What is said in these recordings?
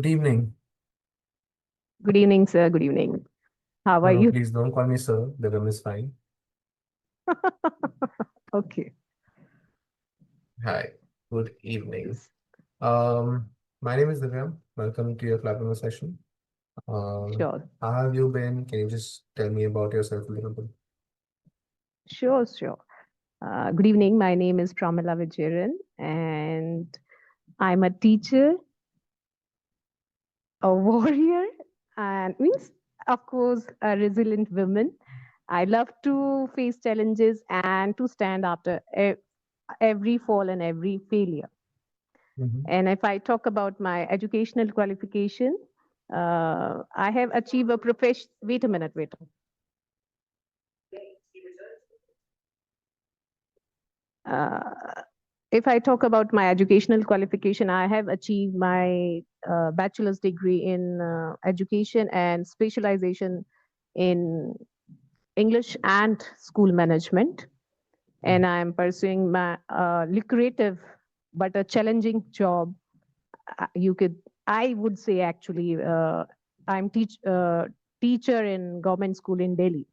Good evening. Good evening, sir. Good evening. How are No, you? please don't call me sir. The room is fine. Okay. Hi. Good evening. Yes. My name is Divyam. Welcome to your Clapingo session. Sure. How have you been? Can you just tell me about yourself a little bit? Sure. Good evening. My name is Pramila Vijayaran, and I'm a teacher, a warrior, and means, of course, a resilient woman. I love to face challenges and to stand after every fall and every failure. Mhm. And if I talk about my educational qualification, I have achieved a profession. Wait a minute, wait. Uh, if I talk about my educational qualification, I have achieved my bachelor's degree in education and specialization in English and school management. And I'm pursuing my lucrative but a challenging job. You could, I would say, actually, I'm teacher in government school in Delhi.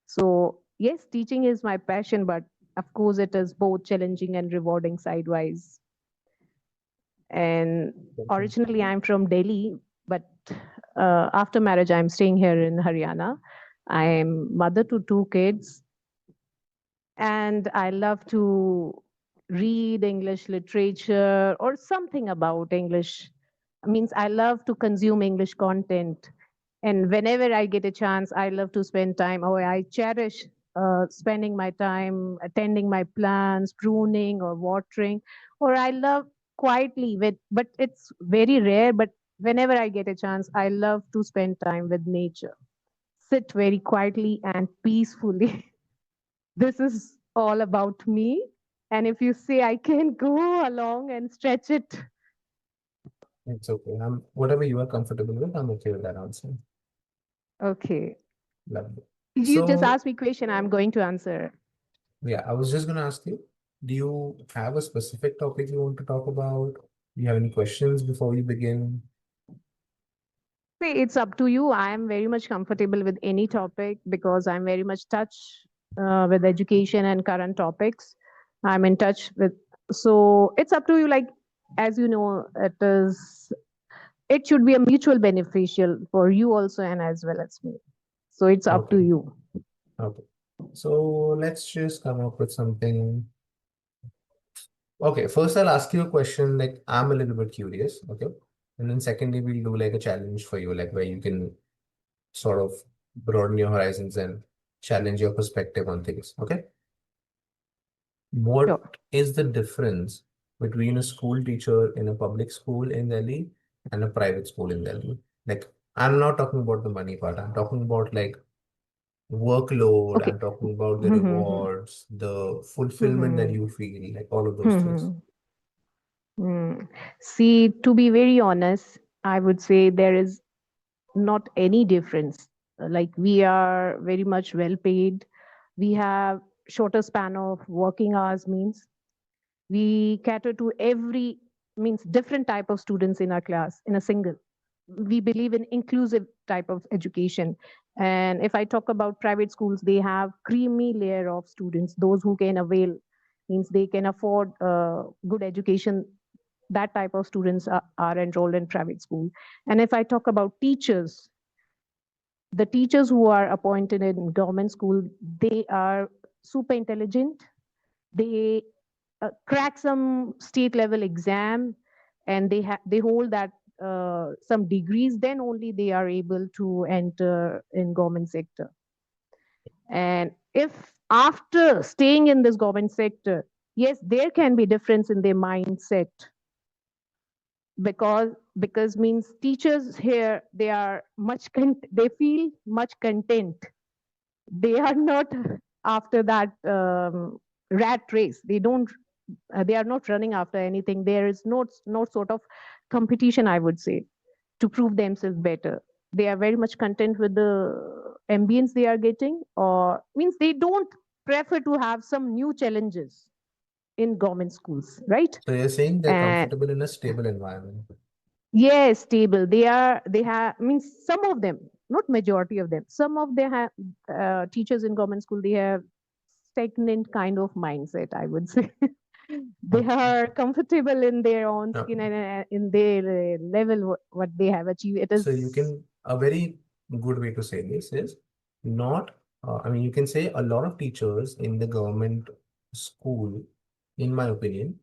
So yes, teaching is my passion, but of course, it is both challenging and rewarding sidewise. And Okay. originally, I'm from Delhi, but after marriage, I'm staying here in Haryana. I'm mother to two kids, and I love to read English literature or something about English. Means I love to consume English content. And whenever I get a chance, I love to spend time, or I cherish spending my time attending my plants, pruning or watering, or I love quietly with, but it's very rare, but whenever I get a chance, I love to spend time with nature, sit very quietly and peacefully. This is all about me. And if you say I can go along and stretch it, It's okay. Whatever you are comfortable with, I'm okay with that answer. okay. Lovely. You just So, ask me question, I'm going to answer. yeah, I was just gonna ask you, do you have a specific topic you want to talk about? Do you have any questions before we begin? See, it's up to you. I am very much comfortable with any topic because I'm very much touch with education and current topics. I'm in touch with, so it's up to you. Like, as you know, it should be a mutual beneficial for you also and as well as me. So it's up to Okay. you. Okay. So let's just come up with something. Okay, first I'll ask you a question, like I'm a little bit curious, okay? And then secondly, we'll do like a challenge for you, like where you can sort of broaden your horizons and challenge your perspective on things, okay? What Sure. is the difference between a school teacher in a public school in Delhi and a private school in Delhi? Like, I'm not talking about the money part, I'm talking about like workload, Okay. I'm talking about the Hmm. rewards, the fulfillment that Hmm. you feel, like all of those things. Hmm. Hmm. See, to be very honest, I would say there is not any difference. Like we are very much well paid. We have shorter span of working hours means we cater to every means different type of students in our class in a single. We believe in inclusive type of education. And if I talk about private schools, they have creamy layer of students, those who can avail means they can afford good education. That type of students are enrolled in private school. And if I talk about teachers, the teachers who are appointed in government school, they are super intelligent. They crack some state level exam, and they hold that some degrees. Then only they are able to enter in government sector. And if after staying in this government sector, yes, there can be difference in their mindset, because means teachers here, they are they feel much content. They are not after that rat race. They are not running after anything. There is no sort of competition, I would say, to prove themselves better. They are very much content with the ambience they are getting, or means they don't prefer to have some new challenges in government schools, right? So you're saying they're And comfortable in a stable environment. Yes, stable. They have, means some of them, not majority of them. Some of them have teachers in government school, they have stagnant kind of mindset, I would say. They Okay. are comfortable in their own skin Okay. and in their level, what they have achieved. It So is, you can, a very good way to say this is not, I mean, you can say a lot of teachers in the government school, in my opinion,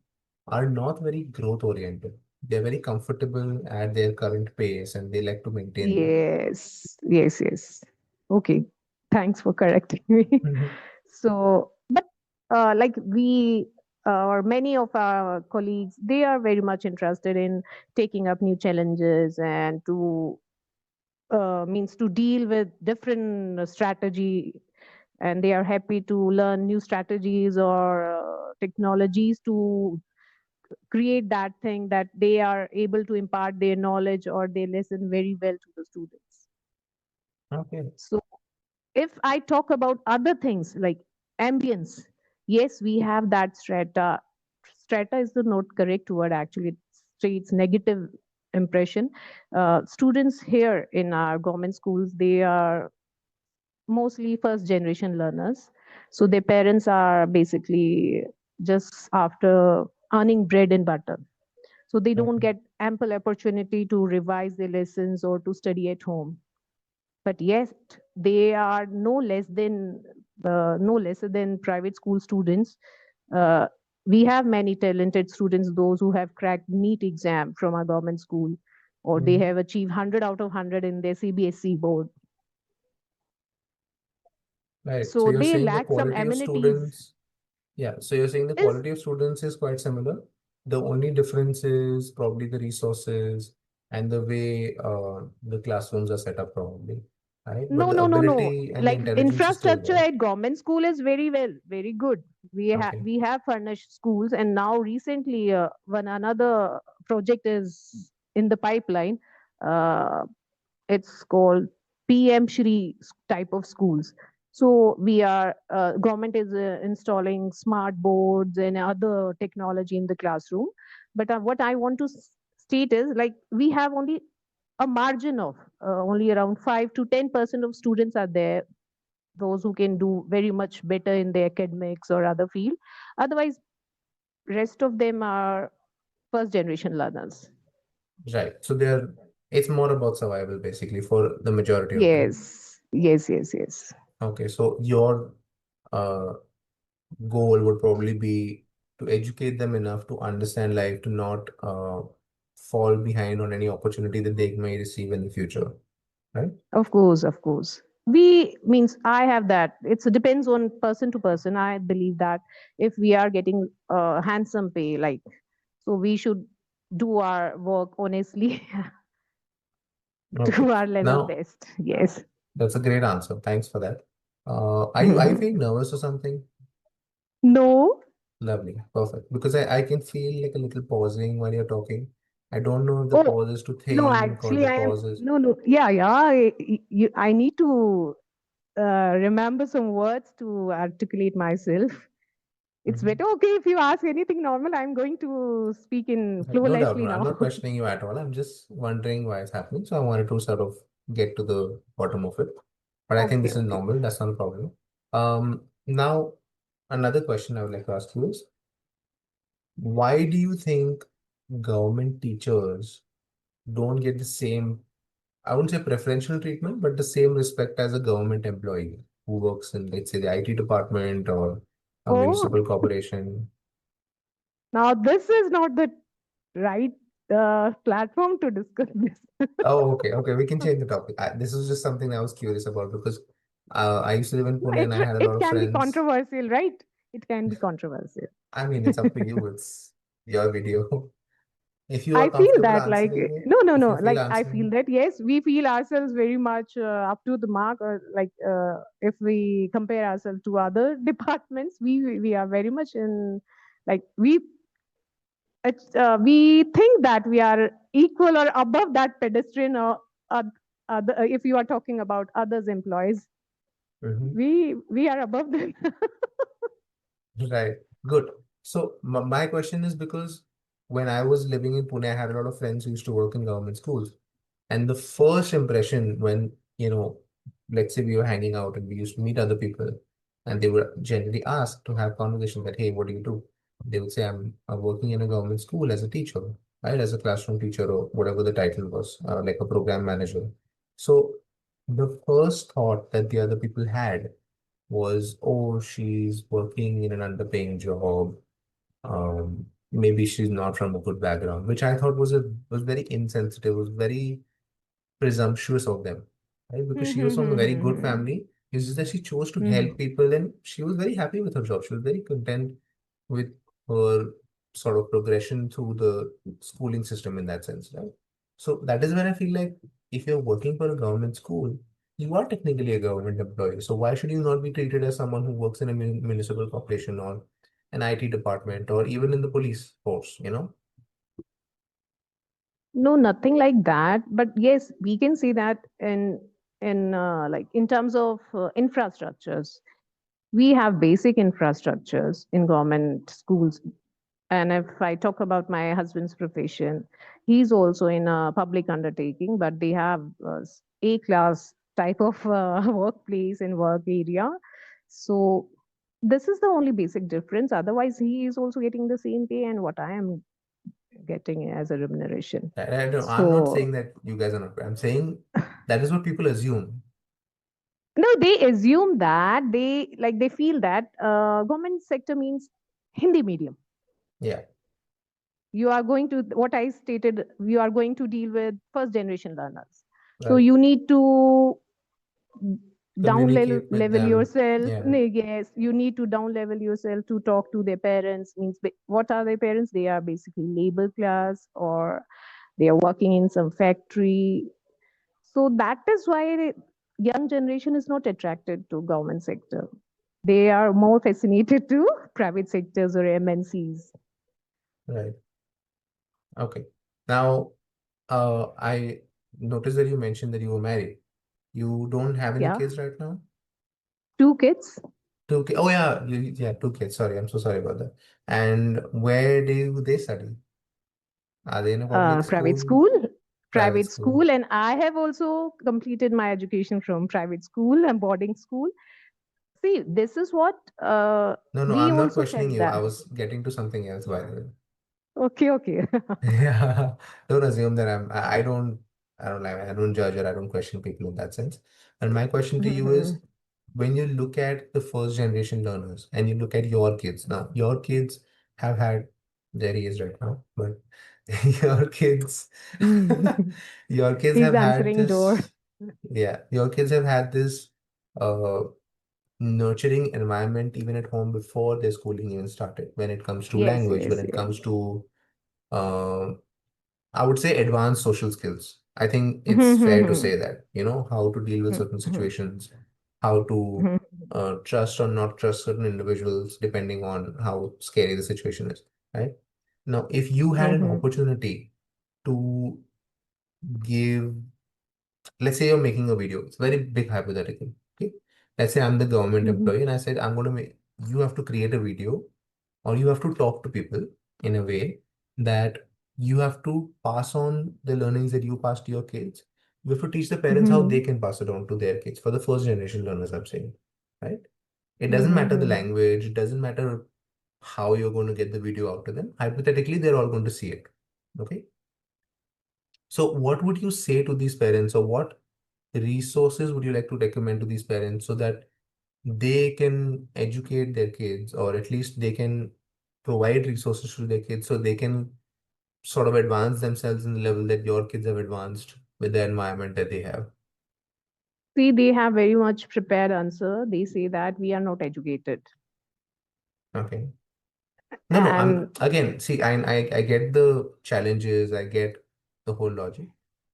are not very growth oriented. They're very comfortable at their current pace and they like to maintain that. yes, yes, yes. Okay. Thanks for correcting me. Mhm. So, but like we or many of our colleagues, they are very much interested in taking up new challenges and to means to deal with different strategy, and they are happy to learn new strategies or technologies to create that thing that they are able to impart their knowledge or their lesson very well to the students. Okay. So if I talk about other things like ambience, yes, we have that strata. Strata is the not correct word actually. It creates negative impression. Students here in our government schools, they are mostly first generation learners. So their parents are basically just after earning bread and butter. So they don't Okay. get ample opportunity to revise their lessons or to study at home. But yes, they are no lesser than private school students. Uh, we have many talented students, those who have cracked NEET exam from our government school, or they Mhm. have achieved 100 out of 100 in their CBSE board. Right. So So you're they saying the lack some quality of amenities. students, yeah. So you're saying the Is quality of students is quite similar. The only difference is probably the resources and the way the classrooms are set up, probably, right? But no, the no, no, no. ability and the Like intelligence is still infrastructure there. at government school is very well, very good. Okay. We have furnished schools, and now recently, when another project is in the pipeline, uh, it's called PM Shri type of schools. So we are government is installing smart boards and other technology in the classroom. But what I want to state is like we have only a margin of only around 5 to 10% of students are there, those who can do very much better in the academics or other field. Otherwise, rest of them are first generation learners. Right. So they're, it's more about survival basically for the majority of them. Yes, yes, yes, yes. Okay. So your uh, goal would probably be to educate them enough to understand life, to not fall behind on any opportunity that they may receive in the future, right? Of course, of course. We means I have that. It depends on person to person. I believe that if we are getting handsome pay, like so, we should do our work honestly, Okay. to our level Now, best. Yes. that's a great answer. Thanks for that. Are you feeling nervous or something? No. Lovely. Perfect. Because I can feel like a little pausing while you're talking. I don't know if the Oh, pause is to no, think or actually, the I am. pause is. No, no. Yeah, yeah. I need to remember some words to articulate myself. It's Mhm. better. Okay, if you ask anything normal, I'm going to speak in Right. No doubt. fluently No, I'm now. not questioning you at all. I'm just wondering why it's happening. So I wanted to sort of get to the bottom of it. But I think Okay, this is okay. normal. That's not a problem. Now another question I would like to ask you is, why do you think government teachers don't get the same, I wouldn't say preferential treatment, but the same respect as a government employee who works in, let's say, the IT department or a Oh, municipal corporation? now this is not the right platform to discuss this. Oh, okay, okay. We can change the topic. This is just something I was curious about because I used to live in Pune and I had a lot It of can be friends. controversial, right? It can be controversial. I mean, it's up to you. It's your video. If you are I feel comfortable that like answering it, no, no, if no. you feel Like I answering feel that yes, we feel ourselves very much up to the mark. Or like if we compare ourselves to other departments, we are very much in like we think that we are equal or above that pedestrian or other, if you are talking about others employees, it. we are above them. Right. Good. So my question is because when I was living in Pune, I had a lot of friends who used to work in government schools. And the first impression when, let's say we were hanging out and we used to meet other people, and they were generally asked to have conversation that, hey, what do you do? They would say, I'm working in a government school as a teacher, right? As a classroom teacher or whatever the title was, like a program manager. So the first thought that the other people had was, oh, she's working in an underpaying job. Maybe she's not from a good background, which I thought was very insensitive, was very presumptuous of them, right? Because she was from a very good family. It's just that she chose to help people, and she was very happy with her job. She was very content with her sort of progression through the schooling system in that sense, right? So that is where I feel like if you're working for a government school, you are technically a government employee. So why should you not be treated as someone who works in a municipal corporation or an IT department or even in the police force, No, nothing like that. But yes, we can say that in like in terms of infrastructures, we have basic infrastructures in government schools. And if I talk about my husband's profession, he's also in a public undertaking, but they have A class type of workplace and work area. So this is the only basic difference. Otherwise, he is also getting the same pay and what I am getting as a remuneration. I don't, I'm not So saying that you guys are not. I'm saying that is what people assume. no, they assume that they feel that government sector means Hindi medium. Yeah, You are going to what I stated. You are going to deal with first generation learners. So right. you need to down Communicate with level them. yourself. Yeah, No, yes, you need to down level yourself to talk to their parents. Means what are their parents? They are basically labor class or they are working in some factory. So that is why young generation is not attracted to government sector. They are more fascinated to private sectors or MNCs. right. Okay. Now, I noticed that you mentioned that you were married. You don't have any Yeah, kids right now? two kids. Two kids. Oh yeah, yeah, two kids. Sorry, I'm so sorry about that. And where do they study? Are they in a public Private school? school, Private private school? school, and I have also completed my education from private school and boarding school. See, this is what No, no, we I'm not also questioning felt you. I that. was getting to something else, by the way. Okay, okay. Yeah, don't assume that I don't judge or I don't question people in that sense. And my question to you is, when you look at the first generation learners and you look at your kids now, your kids have had their age right now, but your kids, your kids He's have had answering door. this, yeah, your kids have had this uh, nurturing environment even at home before their schooling even started. When it comes to Yes, language, when yes, it yes. comes to uh, I would say advanced social skills. I think it's fair to say that, how to deal with certain situations, how to trust or not trust certain individuals depending on how scary the situation is, right? Now, if you had an opportunity to give, let's say you're making a video, it's a very big hypothetical. Okay. Let's say I'm the government employee and I said, I'm going to make, you have to create a video or you have to talk to people in a way that you have to pass on the learnings that you pass to your kids. You have to teach the parents how they can pass it on to their kids for the first generation learners, I'm saying, right? It doesn't matter the language, it doesn't matter how you're going to get the video out to them. Hypothetically, they're all going to see it. Okay. So, what would you say to these parents, or what resources would you like to recommend to these parents so that they can educate their kids, or at least they can provide resources to their kids so they can sort of advance themselves in the level that your kids have advanced with the environment that they have? See, they have very much prepared answer. They say that we are not educated. Okay. No, no, I'm And again, see, I get the challenges, I get the whole logic.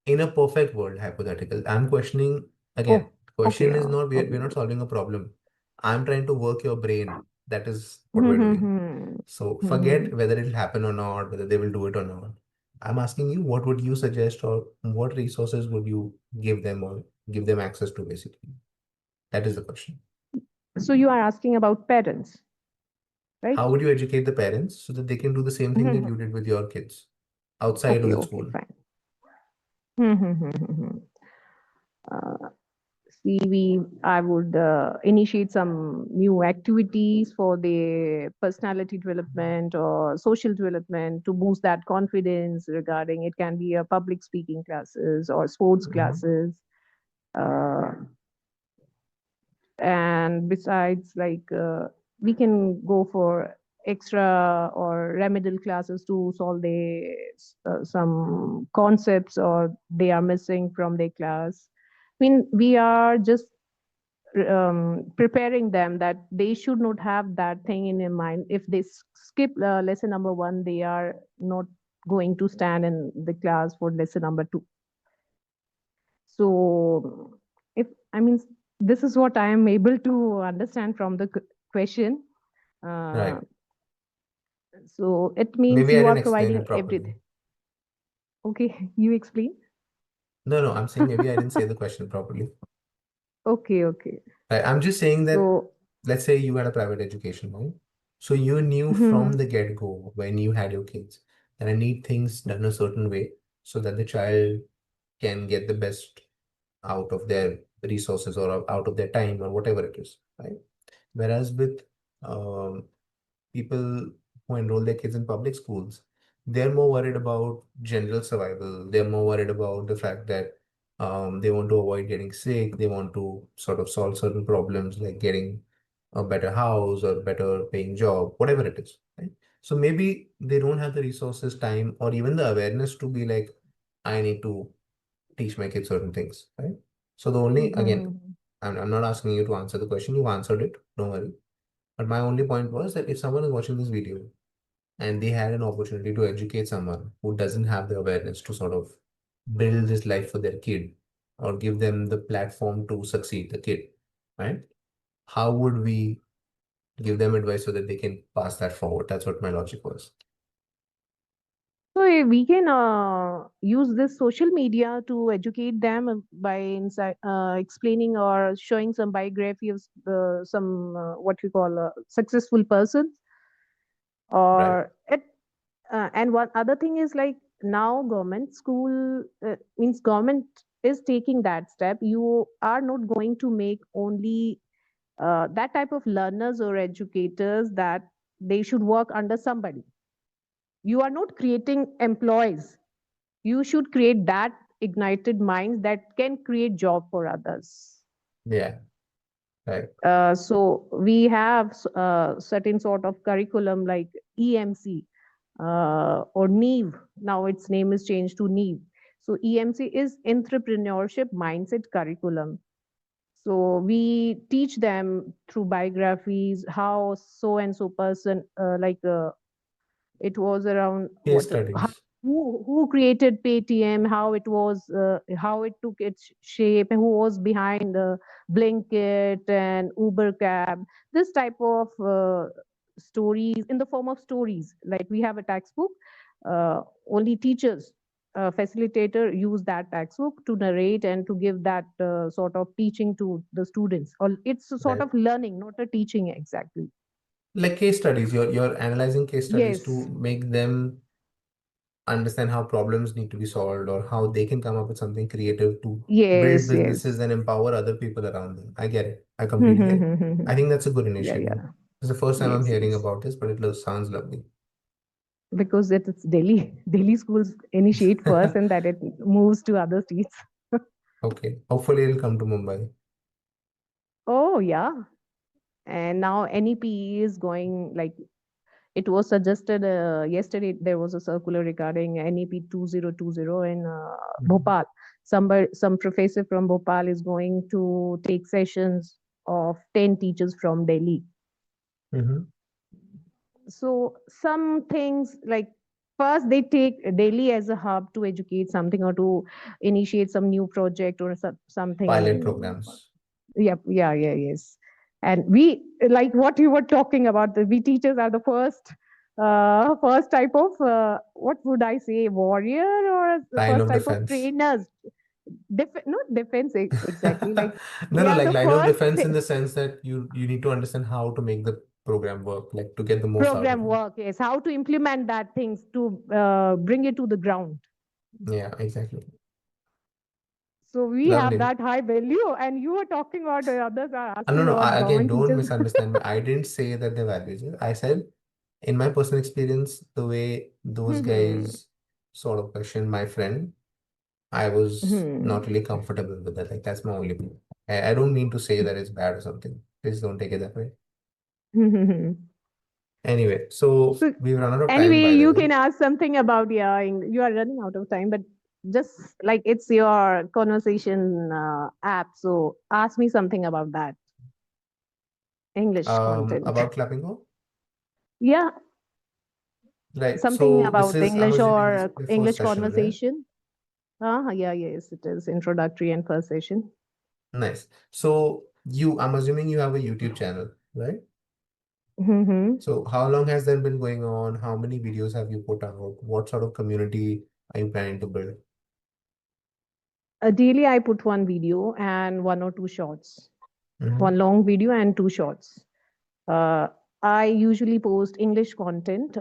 In a perfect world, hypothetical, I'm questioning again. oh, okay, Question is not we're not okay. solving a problem. I'm trying to work your brain. That is what we're doing. So forget whether it'll happen or not, whether they will do it or not. I'm asking you, what would you suggest, or what resources would you give them, or give them access to, basically? That is the question. So you are asking about parents. right? How would you educate the parents so that they can do the same thing that you did with your kids outside of Okay, the okay, school? fine. Uh, I would initiate some new activities for the personality development or social development to boost that confidence regarding it can be a public speaking classes or sports Mhm. classes. Uh, and besides, we can go for extra or remedial classes to solve some concepts or they are missing from their class. I mean, we are just preparing them that they should not have that thing in their mind. If they skip lesson number one, they are not going to stand in the class for lesson number two. So, if I mean, this is what I am able to understand from the question. Uh, Right. so it means Maybe I you are didn't explain providing it properly. everything. Okay, you explain. No, no, I'm saying maybe I didn't say the question properly. Okay, okay. Right. I'm just saying that, So, let's say you had a private education, right? So you knew from the get-go when you had your kids that I need things done a certain way so that the child can get the best out of their resources or out of their time or whatever it is, right? Whereas with um, people who enroll their kids in public schools, they're more worried about general survival. They're more worried about the fact that they want to avoid getting sick. They want to sort of solve certain problems like getting a better house or better paying job, whatever it is, right? So maybe they don't have the resources, time, or even the awareness to be like, I need to teach my kids certain things, right? So the only, again, I'm not asking you to answer the question. You answered it. Don't worry. But my only point was that if someone is watching this video and they had an opportunity to educate someone who doesn't have the awareness to sort of build this life for their kid or give them the platform to succeed, the kid, right? How would we give them advice so that they can pass that forward? That's what my logic was. So we can use this social media to educate them explaining or showing some biography of some what we call successful persons. Right. Or it, and one other thing is like now government school means government is taking that step. You are not going to make only that type of learners or educators that they should work under somebody. You are not creating employees. You should create that ignited minds that can create job for others. Yeah. Right. So we have certain sort of curriculum like EMC or NEEV. Now its name is changed to NEEV. So EMC is entrepreneurship mindset curriculum. So we teach them through biographies how so and so person it was around Case studies. who created Paytm, how it was, how it took its shape, and who was behind the Blinkit and Uber cab. This type of stories in the form of stories. Like we have a textbook, only teachers. Facilitator use that textbook to narrate and to give that sort of teaching to the students. Or it's a sort Right. of learning, not a teaching exactly. Like case studies, you're analyzing case studies to Yes, make them understand how problems need to be solved or how they can come up with something creative to build yes, businesses yes. and empower other people around them. I get it. I completely get it. I think that's a good Yeah, initiative. yeah. It's the first time I'm Yes, hearing yes. about this, but sounds lovely. Because it's Delhi. Delhi schools initiate first and that it moves to other states. Okay. Hopefully it'll come to Mumbai. Oh, yeah. And now NEP is going like it was suggested yesterday. There was a circular regarding NEP 2020 in Mhm. Bhopal. Some professor from Bhopal is going to take sessions of 10 teachers from Delhi. Mhm. So some things like first they take Delhi as a hub to educate something or to initiate some new project or Pilot something. programs. Yep, yeah, yes. And we like what you were talking about. We teachers are the first type of what would I say, warrior or the Line first of type of defense. trainers. Not defense exactly. Like No, they no, are like the line of first. defense in the sense that you need to understand how to make the program work, like to get the most out of Program it. work, yes. How to implement that things to bring it to the ground. Yeah, exactly. So we have Lovely. that high value, and you are talking about others are No, asking no, about again, government don't teachers. misunderstand me. I didn't say that they're values. I said, in my personal experience, the way those Hmm. guys sort of questioned my friend, I was not Hmm. really comfortable with that. Like, that's my only point. I don't mean to say that it's bad or something. Please don't take it that way. Anyway, so So we've run out of time, anyway, by the you way. can ask something about, yeah, you are running out of time, but just like it's your conversation app. So ask me something about that English content. About Clapingo. Yeah, Right. something So this about is, I'm English assuming this or is the first English session, right? conversation. Yeah, yes, it is introductory and first session. Nice. So I'm assuming you have a YouTube channel, right? Hmm. So how long has that been going on? How many videos have you put out? What sort of community are you planning to build? Daily, I put one video and one or two shorts, Mm-hmm. one long video and two shorts. Uh, I usually post English content.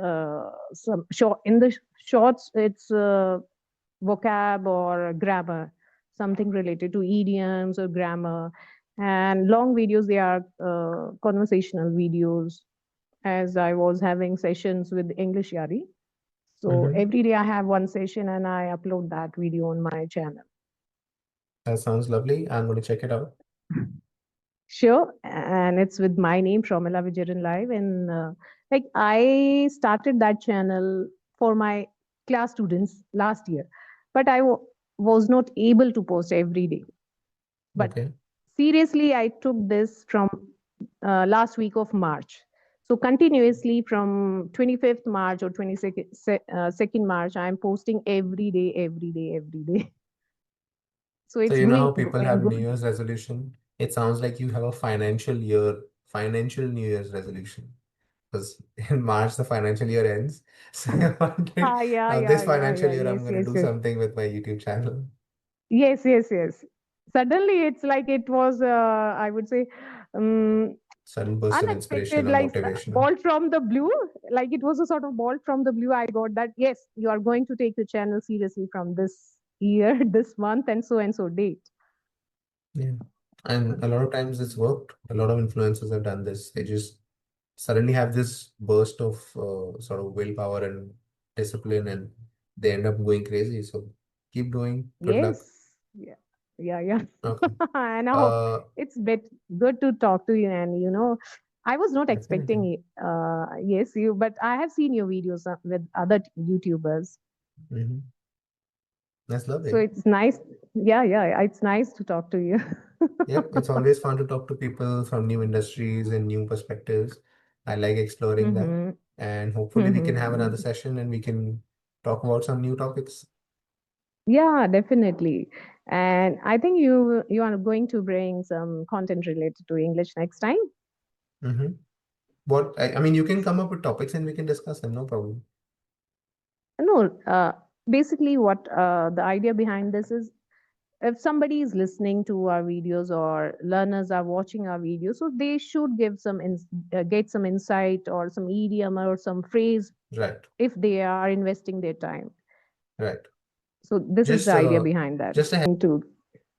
Some short in the shorts, it's vocab or grammar, something related to idioms or grammar. And long videos, they are conversational videos. As I was having sessions with englishyaari, so Mm-hmm. every day I have one session and I upload that video on my channel. That sounds lovely. I'm going to check it out. Sure, and it's with my name, Promila Vijayan Live, and like I started that channel for my class students last year, but was not able to post every day. But Okay. seriously, I took this from last week of March. So continuously from 25th March or 22nd second March, I'm posting every day, every day, every day. So So it's you know how doing people going have New good. Year's resolution? It sounds like you have a financial New Year's resolution. Because in March the financial year ends. So I wanted, Yeah, this yeah, yeah, financial yeah. year I'm Yes, going to yes, do yes. something with my YouTube channel. Yes, yes, yes. Suddenly, it's like it was, I would say, um, Sudden burst of inspiration unexpected, or like motivation. bolt from the blue. Like it was a sort of bolt from the blue. I got that, yes, you are going to take the channel seriously from this year, this month, and so date. Yeah. And a lot of times it's worked. A lot of influencers have done this. They just suddenly have this burst of sort of willpower and discipline and they end up going crazy. So keep doing. Good luck. Yes. Yeah. Yeah, yeah. Okay. And I hope Uh, it's good to talk to you. And, I was not Definitely. expecting, yes, but I have seen your videos with other YouTubers. Hmm. That's So lovely. it's nice. Yeah, yeah. It's nice to talk to you. Yep, it's always fun to talk to people from new industries and new perspectives. I like exploring that. Hmm. And hopefully we can have another Hmm. session and we can talk about some new topics. Yeah, definitely. And I think you are going to bring some content related to English next time. Hmm. I mean, you can come up with topics and we can discuss them, no problem. No, basically, what the idea behind this is, if somebody is listening to our videos or learners are watching our videos, so they should get some insight or some idiom or some phrase Right, if they are investing their time. right. So this is the Just idea behind that. just a To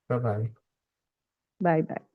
bye bye. bye bye.